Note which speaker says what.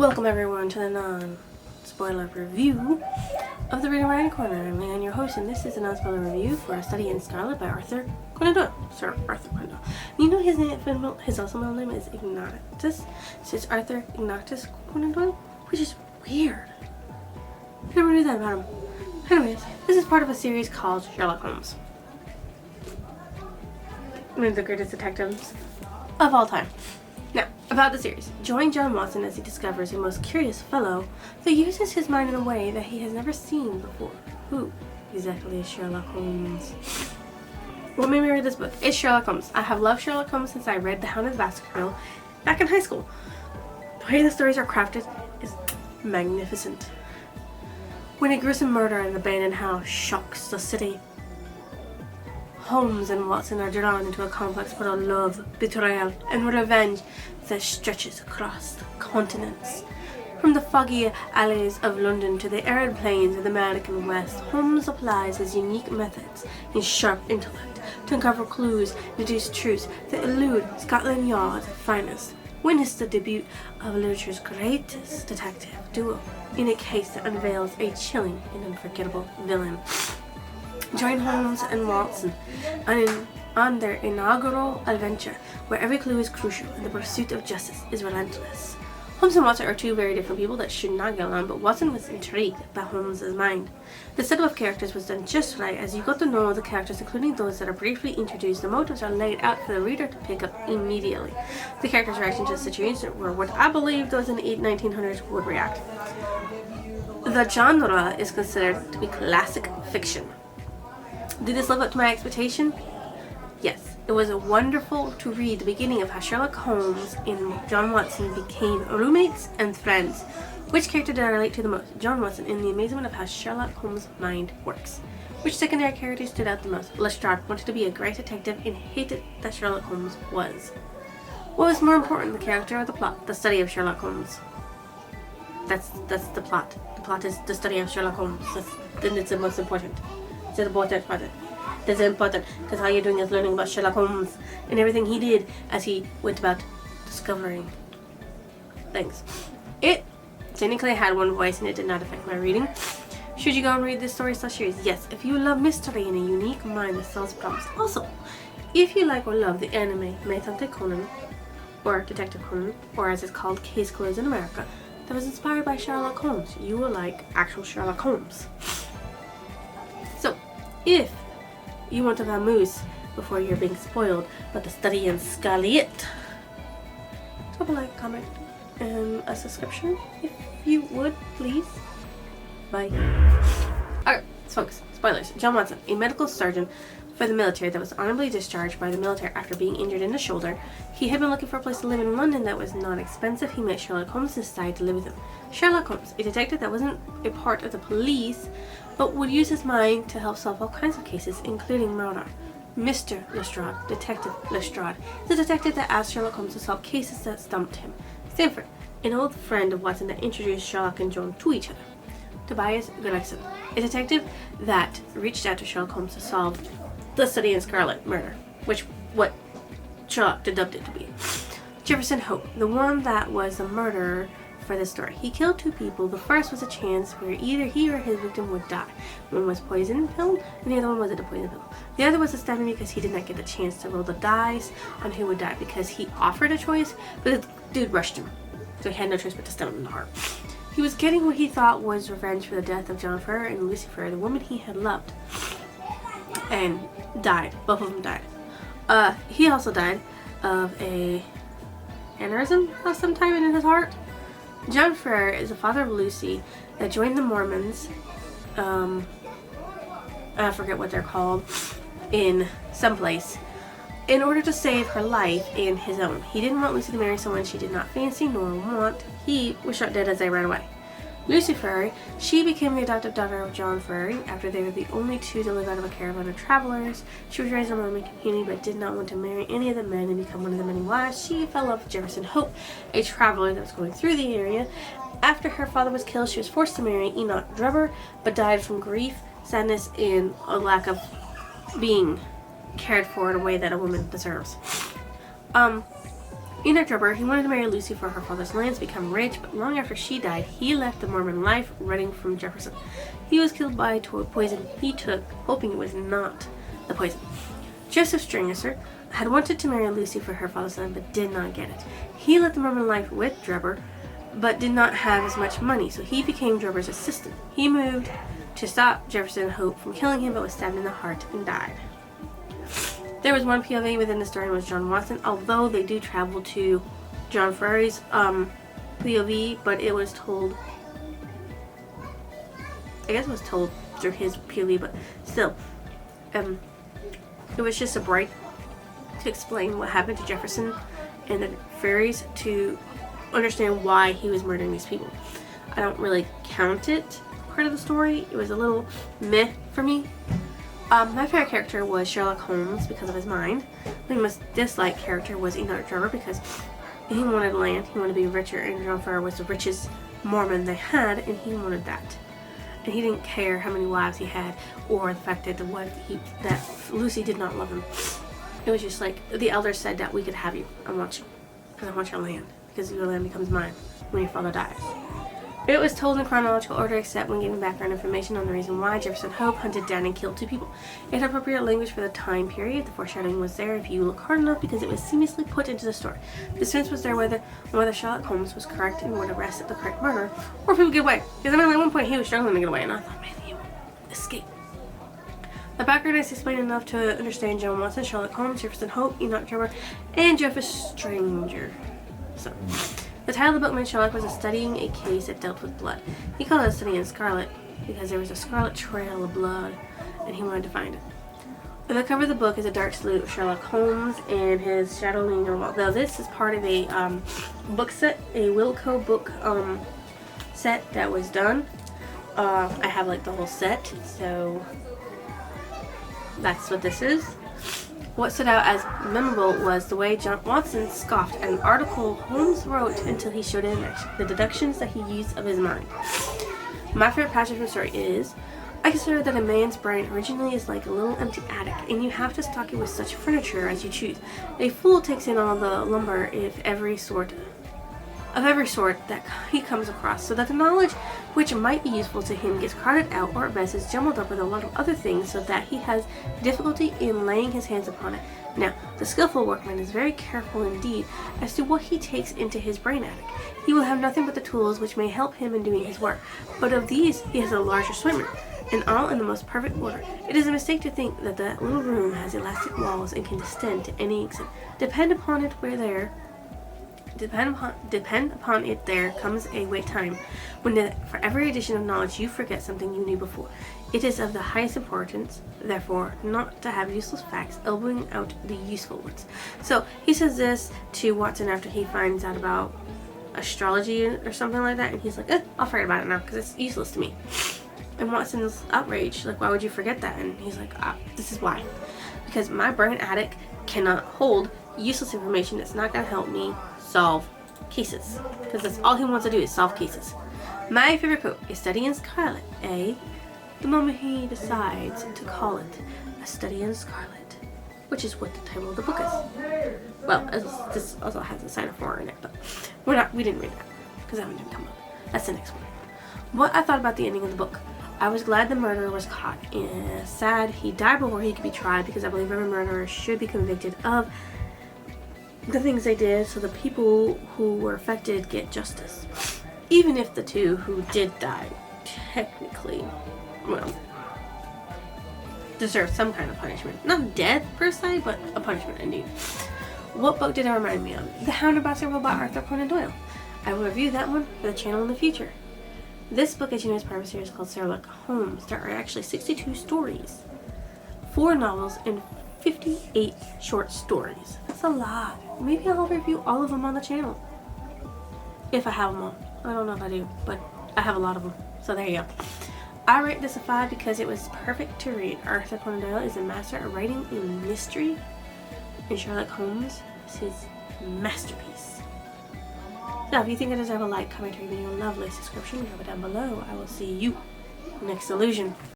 Speaker 1: Welcome everyone to the non-spoiler review of the Reading Writing Corner. I'm your host, and this is a non-spoiler review for Study in Scarlet by Arthur Conan Doyle. Sir Arthur Conan Doyle. You know his also middle name is Ignatius. So it's Arthur Ignatius Conan Doyle, which is weird. I never knew that about him. Anyways, this is part of a series called Sherlock Holmes. One of the greatest detectives of all time. Now, about the series. Join John Watson as he discovers a most curious fellow that uses his mind in a way that he has never seen before. Who exactly is Sherlock Holmes? What made me read this book is Sherlock Holmes. I have loved Sherlock Holmes since I read The Hound of the Baskerville back in high school. The way the stories are crafted is magnificent. When a gruesome murder in an abandoned house shocks the city, Holmes and Watson are drawn into a complex plot of love, betrayal, and revenge that stretches across continents. From the foggy alleys of London to the arid plains of the American West, Holmes applies his unique methods and sharp intellect to uncover clues and deduce truths that elude Scotland Yard's finest. Witness the debut of literature's greatest detective duo in a case that unveils a chilling and unforgettable villain. Join Holmes and Watson on their inaugural adventure, where every clue is crucial and the pursuit of justice is relentless. Holmes and Watson are two very different people that should not get along, but Watson was intrigued by Holmes' mind. The setup of characters was done just right. As you got to know the characters, including those that are briefly introduced, the motives are laid out for the reader to pick up immediately. The characters' reaction to the situation were what I believe those in the 1900s would react. The genre is considered to be classic fiction. Did this live up to my expectation? Yes. It was wonderful to read the beginning of how Sherlock Holmes and John Watson became roommates and friends. Which character did I relate to the most? John Watson, in the amazement of how Sherlock Holmes' mind works. Which secondary character stood out the most? Lestrade wanted to be a great detective and hated that Sherlock Holmes was. What was more important, the character or the plot? The study of Sherlock Holmes. That's the plot. The plot is the study of Sherlock Holmes. Then it's the most important. It's an important part. That's important because all you're doing is learning about Sherlock Holmes and everything he did as he went about discovering things. It technically had one voice and it did not affect my reading. Should you go and read this story/series? Yes, if you love mystery and a unique mind that solves problems. Also, if you like or love the anime Maytante Conan, or Detective Conan, or as it's called, Case Closed in America, that was inspired by Sherlock Holmes, you will like actual Sherlock Holmes. So, if you want to vamoose before you're being spoiled by the Study in Scarlet, drop a like, comment, and a subscription if you would, please. Bye. Alright, folks, spoilers. John Watson, a medical surgeon for the military that was honorably discharged by the military after being injured in the shoulder. He had been looking for a place to live in London that was not expensive. He met Sherlock Holmes and decided to live with him. Sherlock Holmes, a detective that wasn't a part of the police, but would use his mind to help solve all kinds of cases, including murder. Mr. Lestrade, Detective Lestrade, is a detective that asked Sherlock Holmes to solve cases that stumped him. Stanford, an old friend of Watson that introduced Sherlock and John to each other. Tobias Gregson, a detective that reached out to Sherlock Holmes to solve the Study in Scarlet murder, which what Sherlock dubbed it to be. Jefferson Hope, the one that was the murderer for this story. He killed two people. The first was a chance where either he or his victim would die. One was poison pill, and the other one wasn't a poison pill. The other was a stabbing because he did not get the chance to roll the dice on who would die because he offered a choice, but the dude rushed him, so he had no choice but to stab him in the heart. He was getting what he thought was revenge for the death of John Ferrer and Lucy Ferrer, the woman he had loved, and died. Both of them died. He also died of a aneurysm of some type in his heart. John Ferrer is the father of Lucy that joined the Mormons, I forget what they're called, in some place, in order to save her life and his own. He didn't want Lucy to marry someone she did not fancy nor want. He was shot dead as they ran away. Lucy Ferrer, she became the adopted daughter of John Ferrer after they were the only two to live out of a caravan of travelers. She was raised in a Mormon community but did not want to marry any of the men and become one of the many wives. She fell in love with Jefferson Hope, a traveler that was going through the area. After her father was killed, she was forced to marry Enoch Drebber, but died from grief, sadness, and a lack of being cared for in a way that a woman deserves. Enoch Drebber, he wanted to marry Lucy for her father's lands, become rich, but long after she died, he left the Mormon life, running from Jefferson. He was killed by poison he took, hoping it was not the poison. Joseph Stringesser had wanted to marry Lucy for her father's land, but did not get it. He left the Mormon life with Drebber, but did not have as much money, so he became Drebber's assistant. He moved to stop Jefferson Hope from killing him, but was stabbed in the heart and died. There was one POV within the story, was John Watson, although they do travel to John Ferry's POV, but it was told, I guess it was told through his POV, but still, it was just a break to explain what happened to Jefferson and the Ferrys to understand why he was murdering these people. I don't really count it part of the story. It was a little meh for me. My favorite character was Sherlock Holmes because of his mind. My most disliked character was Enoch Drebber because he wanted land, he wanted to be richer, and John Ferry was the richest Mormon they had, and he wanted that. And he didn't care how many wives he had, or the fact that that Lucy did not love him. It was just like the elders said that we could have you. I want you, because I want your land, because your land becomes mine when your father dies. It was told in chronological order, except when giving background information on the reason why Jefferson Hope hunted down and killed 2 people. It had appropriate language for the time period. The foreshadowing was there if you look hard enough because it was seamlessly put into the story. The suspense was there whether Sherlock Holmes was correct and would arrest the correct murderer, or if he would get away. Because I mean, at one point he was struggling to get away, and I thought maybe he would escape. The background is explained enough to understand John Watson, Sherlock Holmes, Jefferson Hope, Enoch Drebber, and Joseph Stranger. So, the title of the book meant Sherlock was studying a case that dealt with blood. He called it Study In Scarlet because there was a scarlet trail of blood and he wanted to find it. On the cover of the book is a dark salute of Sherlock Holmes and his shadow leaning on the wall. Now this is part of a book set, a Wilco book set that was done. I have like the whole set, so that's what this is. What stood out as memorable was the way John Watson scoffed at an article Holmes wrote until he showed him the deductions that he used of his mind. My favorite passage from the story is, I consider that a man's brain originally is like a little empty attic, and you have to stock it with such furniture as you choose. A fool takes in all the lumber of every sort that he comes across, so that the knowledge which might be useful to him gets crowded out, or at best is jumbled up with a lot of other things, so that he has difficulty in laying his hands upon it. Now, the skillful workman is very careful indeed as to what he takes into his brain attic. He will have nothing but the tools which may help him in doing his work, but of these he has a large assortment, and all in the most perfect order. It is a mistake to think that that little room has elastic walls and can distend to any extent. Depend upon it there comes a wait time when for every addition of knowledge you forget something you knew before. It is of the highest importance, therefore, not to have useless facts elbowing out the useful ones. So he says this to Watson after he finds out about astrology or something like that, and he's like, I'll forget about it now because it's useless to me. And Watson's outraged, like, why would you forget that? And he's like, this is why. Because my brain attic cannot hold useless information that's not going to help me solve cases. Because that's all he wants to do is solve cases. My favorite quote is Study in Scarlet, the moment he decides to call it A Study in Scarlet, which is what the title of the book is. Well, this also has a sign of horror in it, but we didn't read that because that one didn't come up. That's the next one. What I thought about the ending of the book. I was glad the murderer was caught. Sad he died before he could be tried, because I believe every murderer should be convicted of the things they did, so the people who were affected get justice. Even if the 2 who did die technically, well, deserve some kind of punishment. Not death per se, but a punishment indeed. What book did it remind me of? The Hound of Baskerville by Arthur Conan Doyle. I will review that one for the channel in the future. This book, as you know, is part of a series called Sherlock Holmes. There are actually 62 stories, 4 novels, and 58 short stories. That's a lot. Maybe I'll review all of them on the channel. If I have them all. I don't know if I do, but I have a lot of them. So there you go. I rate this a 5 because it was perfect to read. Arthur Conan Doyle is a master at writing in mystery, and Sherlock Holmes is his masterpiece. So if you think I deserve a like, comment, or even a lovely subscription, drop it down below. I will see you next illusion.